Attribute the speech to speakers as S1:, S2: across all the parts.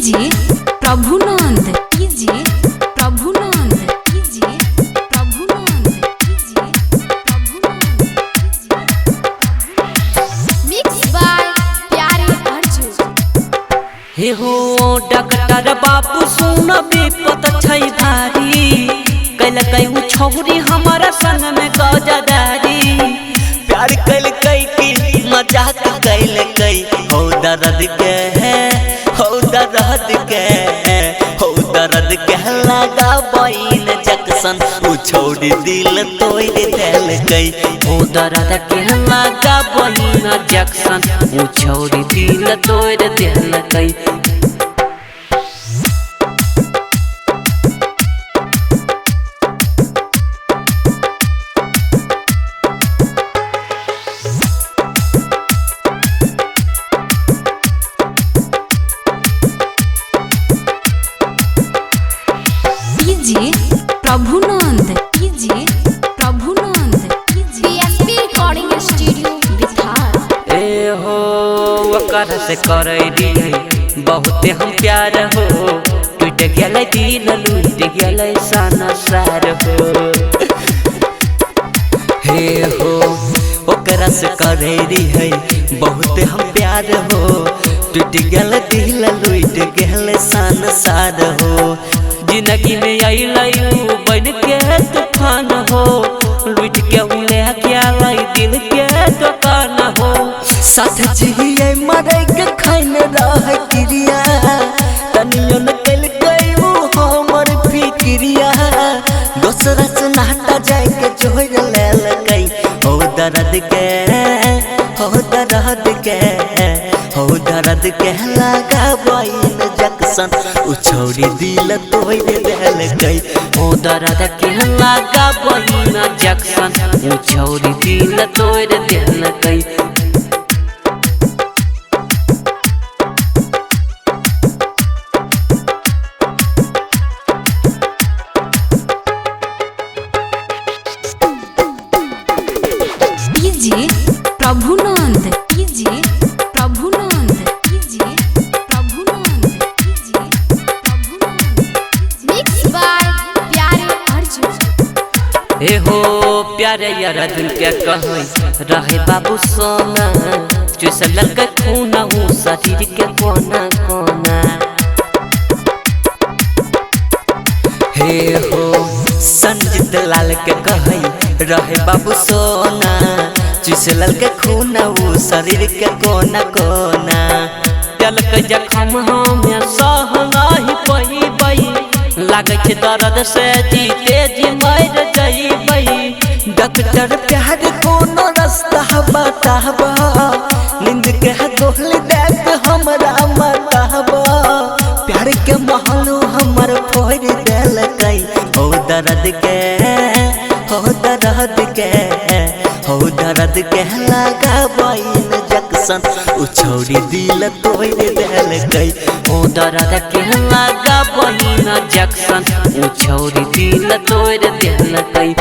S1: कीजिए प्रभुनंद कीजिए प्रभुनंद कीजिए प्रभुनंद कीजिए प्रभुनंद मिक्स बाय प्यारे अर्जुन।
S2: हे हो डॉक्टर बाबू सुन विपत छै भारी कैल कई छौरी हमारा संग में गजदारी प्यार कैल कई की मजाक कैल कई हो दर्द के है हो दर्द के है हो दर्द के लगा बइन जक्सन उ छोड़ी दिल तोड़ देल कई हो दर्द के लगा बइन जक्सन उ छोड़ी दिल तोड़ देल कई।
S1: कीजिए प्रभुनंद कीजिए प्रभुनंद कीजिए बीएसपी रिकॉर्डिंग स्टूडियो बिहार।
S2: ए हो ओकर से करे रही बहुते हम प्यार हो टूट गेलै दिल लूट गेलै संसार हो। हे हो ओकर से करे रही बहुते हम प्यार हो टूट गेलै दिल लूट गेलै संसार हो। जिंदगी में अइलै बन के तूफान हो लूट के ले के दिल के दुकान हो। साथ जिए मरे के खैन रह क्रिया तनियो न कल गई हमर फिक्रिया दोसरा से नाटा जाए के जोड़ लेल गई हो दर्द के हो दर्द के हो दर्द के लगा बइन जक्सन उ छोड़ी दिल तोड़ देल गई हो दर्द के लगा बइन जक्सन उ छोड़ी दिल तोड़ देल गई।
S1: कीजिए प्रभुनंद कीजिए प्रभुनंद कीजिए प्रभुनंद कीजिए प्रभुनंद मिक्स बाय प्यारे अर्जुन।
S2: हे हो प्यारे यार दिल के कहै रहे बाबू सोना चुसल के खूना हूँ शरीर के कोना कोना। हे हो संजीत लाल के कहै रहे बाबू सोना चुसल के खूना हूँ शरीर के कोना कोना। दिल के जखम हमें सह नहीं पइबै लागे छै दर्द से जीते जी मर जइबै। डॉक्टर प्यार कोनो रास्ता बताबा नींद के गोली देख हमरा मताबा प्यार के महल हमर फोड़ देल कई हो दर्द के हो दर्द के हो दर्द के लगा बइन जक्सन उ छोड़ी दिल तोड़ देल कई हो दर्द के लगा बइन जक्सन उ छोड़ी दिल तोड़ देल कई।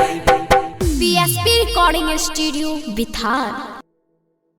S1: BSP recording studio Bihar.